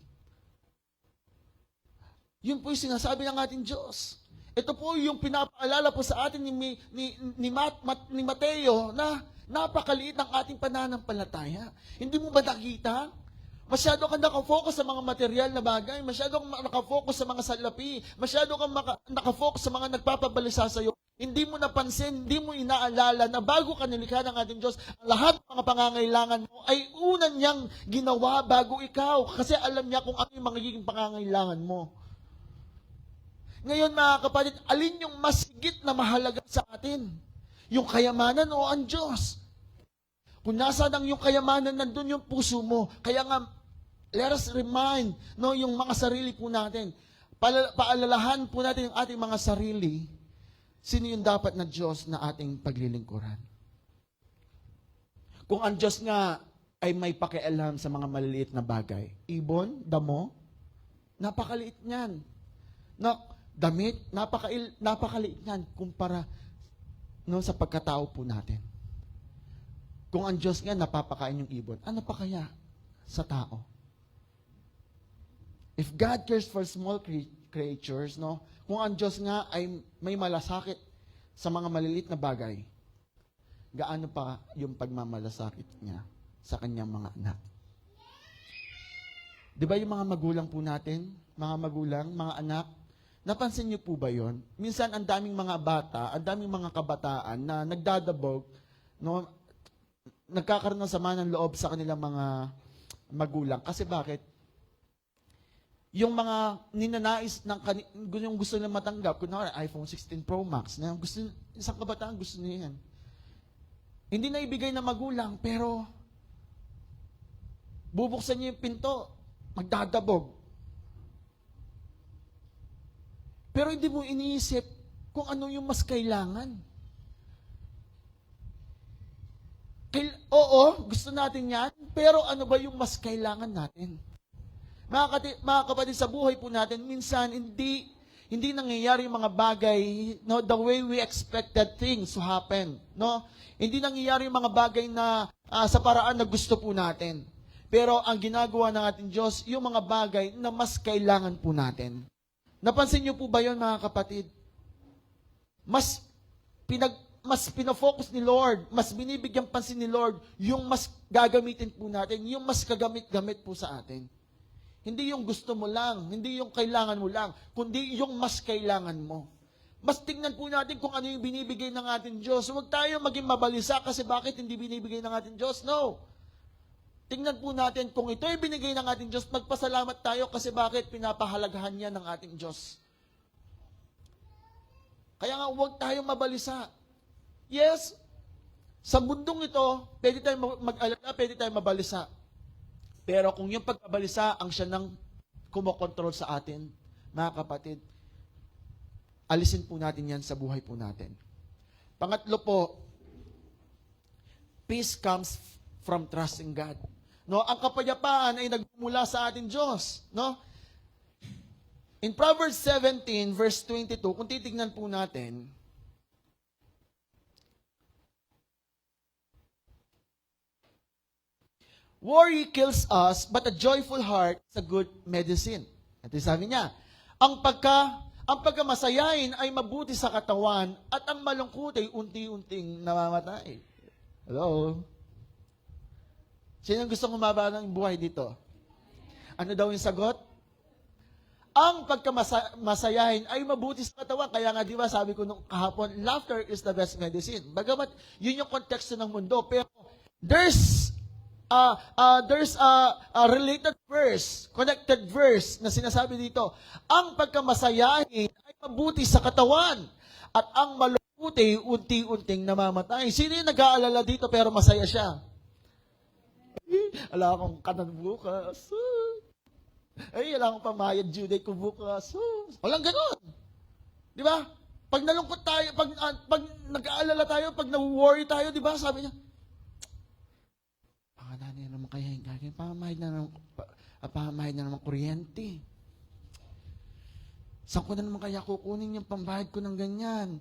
Yun po yung sinasabi ng ating Diyos. Ito po yung pinapaalala po sa atin ni Mateo na napakaliit ng ating pananampalataya. Hindi mo ba nakita? Masyado kang nakafocus sa mga material na bagay, masyado kang nakafocus sa mga salapi, masyado kang nakafocus sa mga nagpapabalisa sa iyo. Hindi mo napansin, hindi mo inaalala na bago ka nilikha ng ating Diyos, ang lahat ng mga pangangailangan mo ay una niyang ginawa bago ikaw. Kasi alam niya kung ano yung magiging pangangailangan mo. Ngayon mga kapatid, alin yung mas higit na mahalaga sa atin? Yung kayamanan o ang Diyos? Kung nasaan ang yung kayamanan, nandun yung puso mo. Kaya nga, let us remind yung mga sarili po natin. Paalalahan po natin yung ating mga sarili. Sino yung dapat na Diyos na ating paglilingkuran? Kung ang Diyos nga ay may pakialam sa mga maliliit na bagay. Ibon, damo, napakaliit niyan. Damit, napakaliit niyan kumpara sa pagkatao po natin. Kung ang Diyos nga napapakain yung ibon, ano pa kaya sa tao? If God cares for small creatures, kung ang Diyos nga ay may malasakit sa mga maliliit na bagay, gaano pa yung pagmamalasakit niya sa kanyang mga anak? Di ba yung mga magulang po natin, mga magulang, mga anak, napansin niyo po ba yon? Minsan ang daming mga bata, ang daming mga kabataan na nagdadabog, nagkakaroon ng sama ng loob sa kanilang mga magulang. Kasi bakit? Yung mga ninanais yung gusto nila matanggap, kunwari iPhone 16 Pro Max, na isang kabataan gusto niya yan. Hindi na ibigay ng magulang, pero bubuksan niya yung pinto, magdadabog. Pero hindi mo iniisip kung ano yung mas kailangan. Oo, gusto natin yan, pero ano ba yung mas kailangan natin? Mga kapatid, sa buhay po natin, minsan hindi nangyayari yung mga bagay, the way we expected things to happen. Hindi nangyayari yung mga bagay na sa paraan na gusto po natin. Pero ang ginagawa ng ating Diyos, yung mga bagay na mas kailangan po natin. Napansin niyo po ba yun, mga kapatid? Mas mas pinafocus ni Lord, mas binibigyan pansin ni Lord, yung mas gagamitin po natin, yung mas kagamit-gamit po sa atin. Hindi yung gusto mo lang, hindi yung kailangan mo lang, kundi yung mas kailangan mo. Mas tingnan po natin kung ano yung binibigay ng ating Diyos. Huwag tayo maging mabalisa kasi bakit hindi binibigay ng ating Diyos? No. Tingnan po natin kung ito ay binigay ng ating Diyos, magpasalamat tayo kasi bakit pinapahalagahan niya ng ating Diyos. Kaya nga huwag tayong mabalisa. Yes, sa mundong ito, pwede tayong mag-alala, pwede tayong mabalisa. Pero kung yung pagkabalisa ang siya nang kumokontrol sa atin, mga kapatid, alisin po natin yan sa buhay po natin. Pangatlo po, peace comes from trusting God. No, ang kapayapaan ay nagmumula sa ating Diyos, no? In Proverbs 17 verse 22, kung titingnan po natin, worry kills us, but a joyful heart is a good medicine. Ito yung sabi niya, ang pagkamasayain ay mabuti sa katawan at ang malungkot ay unti-unting namamatay. Hello? Sino gusto kumaba ng buhay dito? Ano daw yung sagot? Ang pagkamasayahin ay mabuti sa katawan. Kaya nga, di ba, sabi ko nung kahapon, laughter is the best medicine. Bagamat, yun yung konteksto ng mundo. Pero, there's a related verse, connected verse na sinasabi dito. Ang pagkamasayahin ay mabuti sa katawan at ang malungkot ay unti-unting namamatay. Sino yung nag-aalala dito pero masaya siya? Ala akong kanan bukas. Ay, wala akong pamayad due date ko bukas. Walang ganon. Di ba? Pag nalungkot tayo, pag nag-aalala tayo, pag na-worry tayo, di ba? Sabi niya, pangananay naman kaya yung gagawin, pamahid na naman kuryente. Saan ko na naman kaya kukunin yung pambahid ko ng ganyan?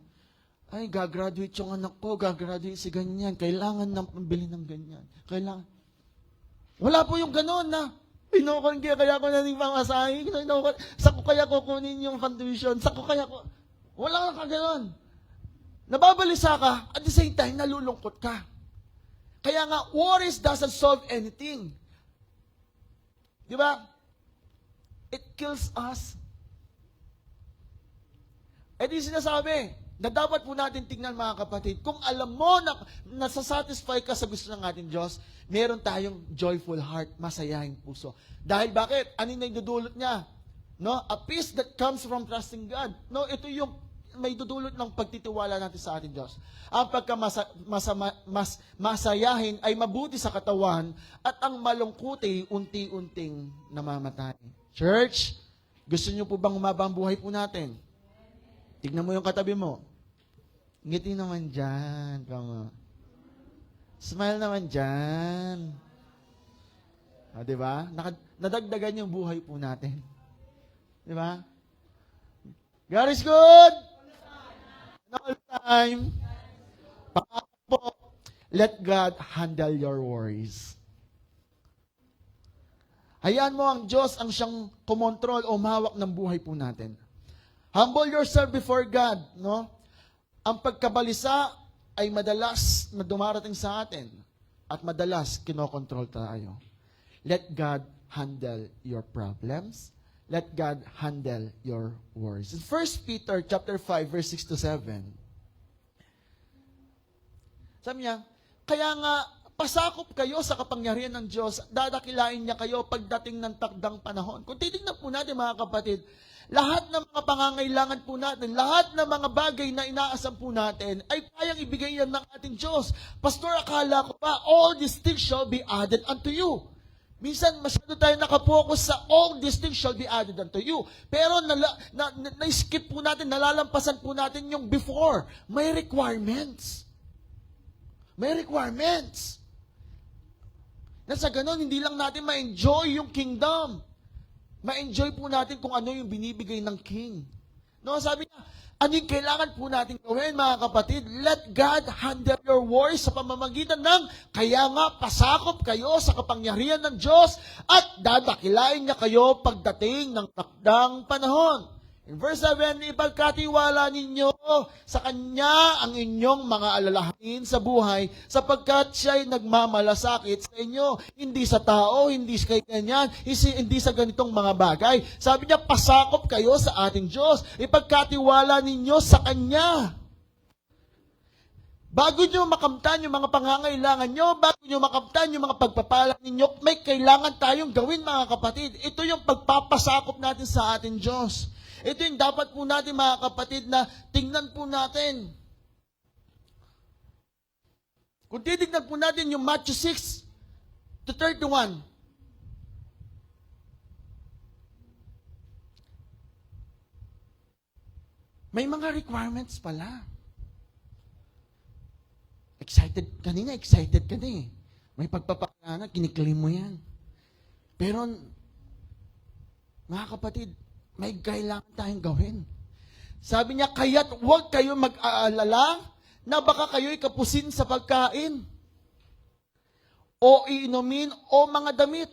Ay, gagraduate yung anak ko, gagraduate si ganyan, kailangan nang pambili ng ganyan. Kailangan. Wala po yung ganon na, kaya ko na rin pangasahin. Saan ko kaya kukunin yung foundation? Saan ko kaya ko... Wala kang kaganon. Nababalisa ka, at the same time, nalulungkot ka. Kaya nga, worries doesn't solve anything. Di ba? It kills us. Eh di sinasabi, na dapat po natin tingnan mga kapatid, kung alam mo na nasasatisfy ka sa gusto ng ating Diyos, meron tayong joyful heart, masayahing puso. Dahil bakit? Ano yung naidudulot niya? No? A peace that comes from trusting God. No, ito yung may dudulot ng pagtitiwala natin sa ating Diyos. Ang masayahin ay mabuti sa katawan at ang malungkot ay unti-unting namamatay. Church, gusto niyo po bang umaba ang buhay po natin? Tignan mo yung katabi mo. Ngiti naman dyan. Come on. Smile naman dyan. Diba? Nadagdagan yung buhay po natin. Diba? God is good. All the time. Pangatlo po, let God handle your worries. Hayaan mo ang Diyos ang siyang kumontrol o mahawak ng buhay po natin. Humble yourself before God, no? Ang pagkabalisa ay madalas na dumarating sa atin at madalas kinokontrol tayo. Let God handle your problems. Let God handle your worries. In 1 Peter chapter 5 verse 6 to 7. Sabi niya, kaya nga pasakop kayo sa kapangyarihan ng Diyos, dadakilain niya kayo pagdating ng takdang panahon. Kung titignan po natin mga kapatid, lahat ng mga pangangailangan po natin, lahat ng mga bagay na inaasam po natin, ay kayang ibigay yan ng ating Diyos. Pastor, akala ko pa, all these things shall be added unto you. Minsan, masyado tayo nakapokus sa all these things shall be added unto you. Pero na-skip po natin, nalalampasan po natin yung before. May requirements. May requirements. Na sa ganun, hindi lang natin ma-enjoy yung kingdom. Ma-enjoy po natin kung ano yung binibigay ng King. No, sabi niya, ano yung kailangan po natin gawin, mga kapatid? Let God handle your worries sa pamamagitan ng, kaya nga, pasakop kayo sa kapangyarihan ng Diyos at dadakilain niya kayo pagdating ng takdang panahon. In verse 7, ipagkatiwala ninyo sa Kanya ang inyong mga alalahanin sa buhay sapagkat Siya'y nagmamalasakit sa inyo. Hindi sa tao, hindi kay ganyan, hindi sa ganitong mga bagay. Sabi niya, pasakop kayo sa ating Diyos. Ipagkatiwala ninyo sa Kanya. Bago nyo makamtan yung mga pangangailangan nyo, bago nyo makamtan yung mga pagpapala ninyo, may kailangan tayong gawin, mga kapatid. Ito yung pagpapasakop natin sa ating Diyos. Ito yung dapat po natin, mga kapatid, na tingnan po natin. Kung titignan po natin yung Matthew 6-31, may mga requirements pala. Excited ka na eh. May pagpapakala, kiniklaim mo yan. Pero, mga kapatid, may kailangan tayong gawin. Sabi niya, kaya't huwag kayo mag-aalala na baka kayo'y kapusin sa pagkain o iinumin o mga damit.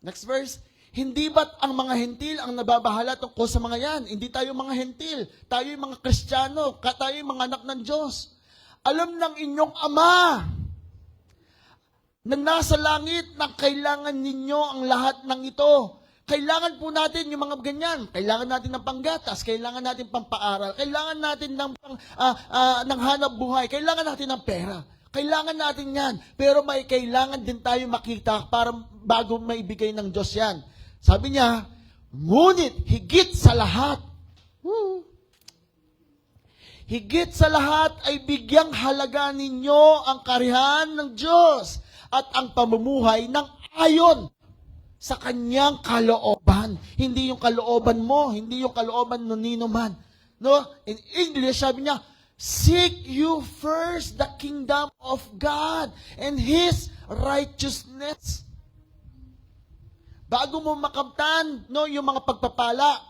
Next verse, hindi ba't ang mga hentil ang nababahala tungkol sa mga yan? Hindi tayo mga hentil. Tayo yung mga Kristiyano. Tayo yung mga anak ng Diyos. Alam ng inyong Ama na nasa langit na kailangan ninyo ang lahat ng ito. Kailangan po natin yung mga ganyan. Kailangan natin ng panggatas, kailangan natin pampaaral, kailangan natin ng hanap buhay, kailangan natin ng pera. Kailangan natin yan. Pero may kailangan din tayo makita para bago maibigay ng Diyos yan. Sabi niya, ngunit higit sa lahat, higit sa lahat ay bigyang halaga ninyo ang karihan ng Diyos at ang pamumuhay ng ayon sa Kanyang kalooban. Hindi yung kalooban mo, hindi yung kalooban ng nino man. No? In English, sabi niya, seek you first the kingdom of God and His righteousness. Bago mo makamtan, no, yung mga pagpapala,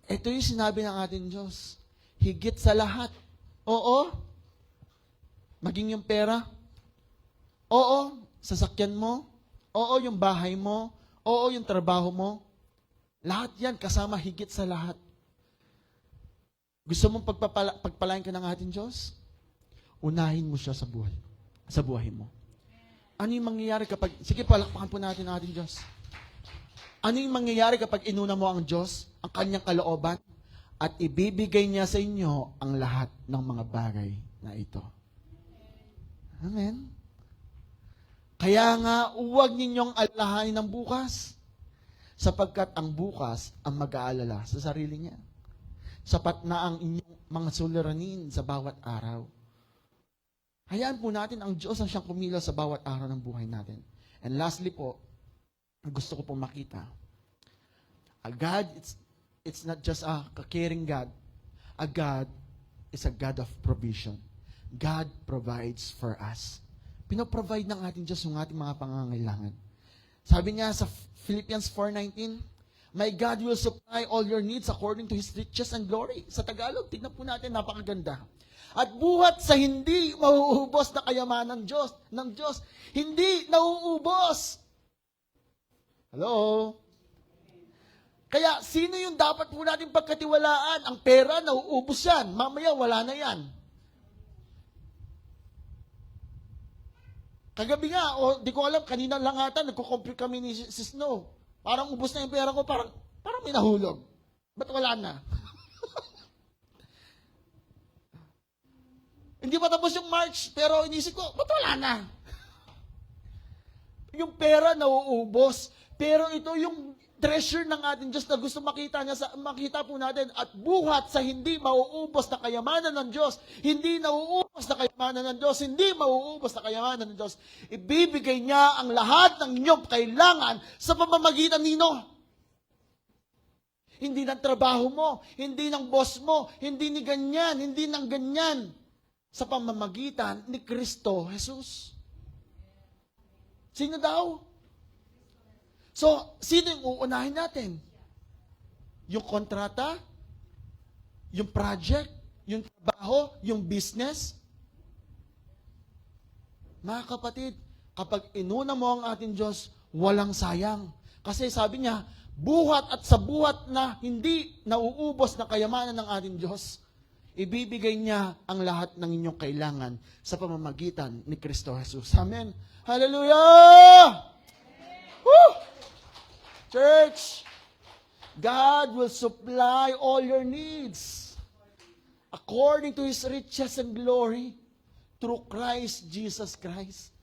ito yung sinabi ng ating Diyos. Higit sa lahat. Oo. Maging yung pera. Oo. Sasakyan mo. Oo, yung bahay mo. Oo, yung trabaho mo. Lahat yan, kasama higit sa lahat. Gusto mong pagpalain ka ng ating Diyos? Unahin mo siya sa buhay mo. Ano yung mangyayari kapag, sige, palakpakan po natin ang ating Diyos. Ano yung mangyayari kapag inuna mo ang Diyos, ang Kanyang kalooban, at ibibigay niya sa inyo ang lahat ng mga bagay na ito? Amen? Kaya nga, huwag ninyong alalahanin ng bukas, sapagkat ang bukas ang mag-aalala sa sarili niya. Sapat na ang inyong mga suliranin sa bawat araw. Hayaan po natin ang Diyos ang siyang kumilos sa bawat araw ng buhay natin. And lastly po, gusto ko po makita, a God, it's not just a caring God. A God is a God of provision. God provides for us. Pinoprovide ng ating Diyos yung ating mga pangangailangan. Sabi niya sa Philippians 4:19, my God will supply all your needs according to His riches and glory. Sa Tagalog, tignan po natin, napakaganda. At buhat sa hindi mauubos na kayamanan ng Diyos. Hindi nauubos. Hello? Kaya, sino yung dapat po natin pagkatiwalaan? Ang pera, nauubos yan. Mamaya, wala na yan. Kagabi nga, di ko alam, kanina lang ata, nagko-compute kami ni si Snow. Parang ubos na yung pera ko, parang may nahulog. Ba't wala na? Hindi pa tapos yung March, pero inisip ko, ba't wala na? Yung pera nauubos, pero ito yung treasure ng ating Diyos na gusto makita po natin, at buhat sa hindi mauubos na kayamanan ng Diyos, hindi nauubos na kayamanan ng Diyos, hindi mauubos na kayamanan ng Diyos, ibibigay niya ang lahat ng inyong kailangan sa pamamagitan nino. Hindi ng trabaho mo, hindi ng boss mo, hindi ni ganyan, hindi ng ganyan, sa pamamagitan ni Kristo Jesus. Sino daw? So, sino yung uunahin natin? Yung kontrata? Yung project? Yung trabaho? Yung business? Mga kapatid, kapag inuna mo ang ating Diyos, walang sayang. Kasi sabi niya, buhat at sa buhat na hindi nauubos na kayamanan ng ating Diyos, ibibigay niya ang lahat ng inyong kailangan sa pamamagitan ni Kristo Jesus. Amen. Hallelujah! Woo! Church, God will supply all your needs according to His riches and glory through Christ Jesus Christ.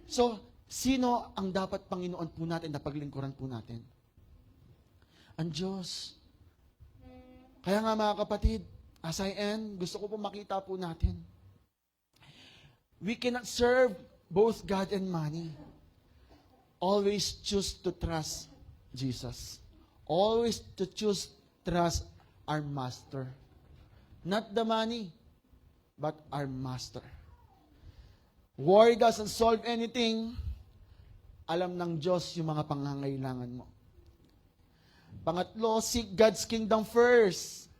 So, sino ang dapat Panginoon po natin na paglingkuran po natin? Ang Diyos. Kaya nga mga kapatid, as I end, gusto ko po makita po natin. We cannot serve both God and money. Always choose to trust Jesus. Always to choose trust our Master. Not the money, but our Master. Worry doesn't solve anything. Alam ng Diyos yung mga pangangailangan mo. Pangatlo, seek God's kingdom first,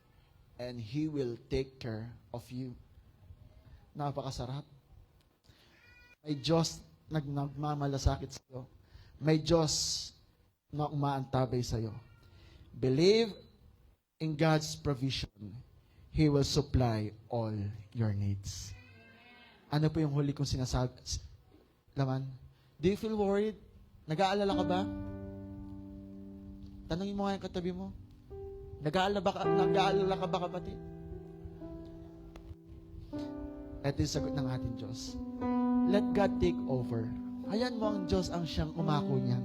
and He will take care of you. Napakasarap. May Diyos na nagmamalasakit sa iyo. May Diyos na umaantabay sa iyo. Believe in God's provision. He will supply all your needs. Ano po yung huli kong sinasabi? Laman, do you feel worried? Nag-aalala ka ba? Tanungin mo nga yung katabi mo. Nag-aalala ka ba, kapatid? Ito yung sagot ng ating Diyos. Let God take over. Hayaan mo ang Diyos ang siyang umako niyan.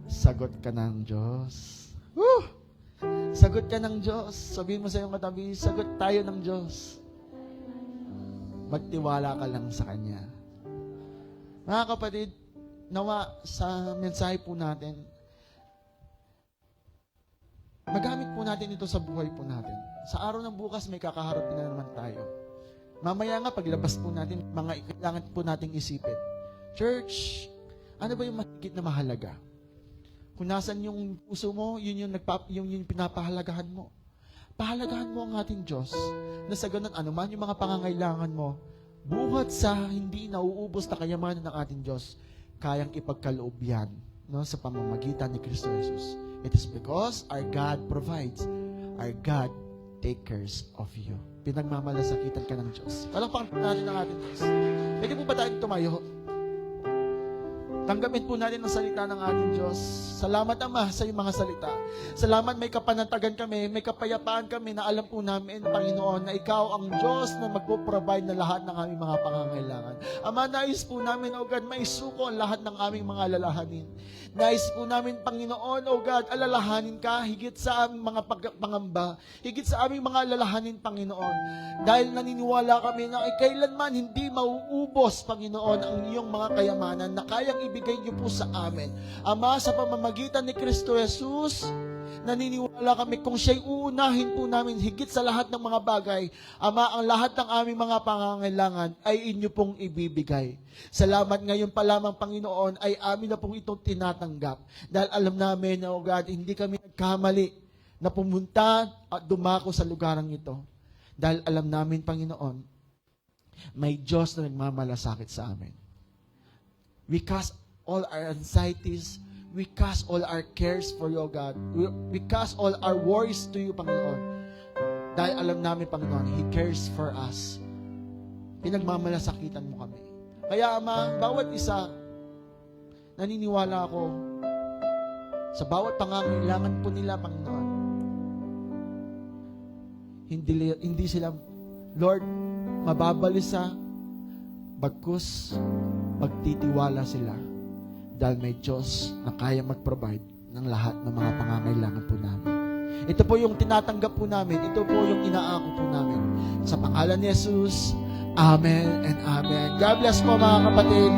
Sagot ka ng Diyos. Woo! Sagot ka ng Diyos. Sabihin mo sa iyong katabi, sagot tayo ng Diyos. Magtiwala ka lang sa Kanya. Mga kapatid, nawa sa mensahe po natin, magamit po natin ito sa buhay po natin. Sa araw ng bukas, may kakaharapin na naman tayo. Mamaya nga, paglabas po natin, mga kailangan po nating isipin. Church, ano ba yung mahigit na mahalaga? Kung nasan yung puso mo, yun yung pinapahalagahan mo. Pahalagahan mo ang ating Diyos na sa ganun, anuman yung mga pangangailangan mo, buhat sa hindi nauubos na kayamanan ng ating Diyos, kayang ipagkaloob yan, no, sa pamamagitan ni Kristo Jesus. It is because our God provides. Our God take cares of you. Pinagmamalasakitan ka ng Diyos. Palakpakan po natin ang ating Diyos. Pwede po ba tayong tumayo? Tanggapin po natin ang salita ng ating Diyos. Salamat, Ama, sa iyong mga salita. Salamat, may kapanatagan kami, may kapayapaan kami na alam po namin, Panginoon, na Ikaw ang Diyos na magpo-provide na lahat ng aming mga pangangailangan. Ama, nais po namin, O God, maisuko ang lahat ng aming mga alalahanin. Nais po namin, Panginoon, O God, alalahanin ka higit sa aming mga pangamba, higit sa aming mga alalahanin, Panginoon. Dahil naniniwala kami na kailanman hindi mauubos, Panginoon, ang iyong mga kayamanan na kayang ibigay niyo po sa amin. Ama, sa pamamagitan ni Kristo Jesus, naniniwala kami kung siya'y uunahin po namin higit sa lahat ng mga bagay, Ama, ang lahat ng aming mga pangangailangan ay inyo pong ibibigay. Salamat ngayon pa lamang, Panginoon, ay amin na pong itong tinatanggap. Dahil alam namin na, O God, hindi kami nagkamali na pumunta at dumako sa lugarang ito. Dahil alam namin, Panginoon, may Diyos na nagmamalasakit sa amin. We cast all our anxieties, we cast all our cares for you, O God. We cast all our worries to you, Panginoon. Dahil alam namin, Panginoon, He cares for us. Pinagmamalasakitan mo kami. Kaya, Ama, bawat isa, naniniwala ako sa bawat pangangailangan po nila, Panginoon. Hindi sila, Lord, mababalisa, bagkus, magtitiwala sila dahil may Diyos na kaya mag-provide ng lahat ng mga pangangailangan po namin. Ito po yung tinatanggap po namin. Ito po yung inaako po namin. Sa pangalan ni Jesus, Amen and Amen. God bless po, mga kapatid.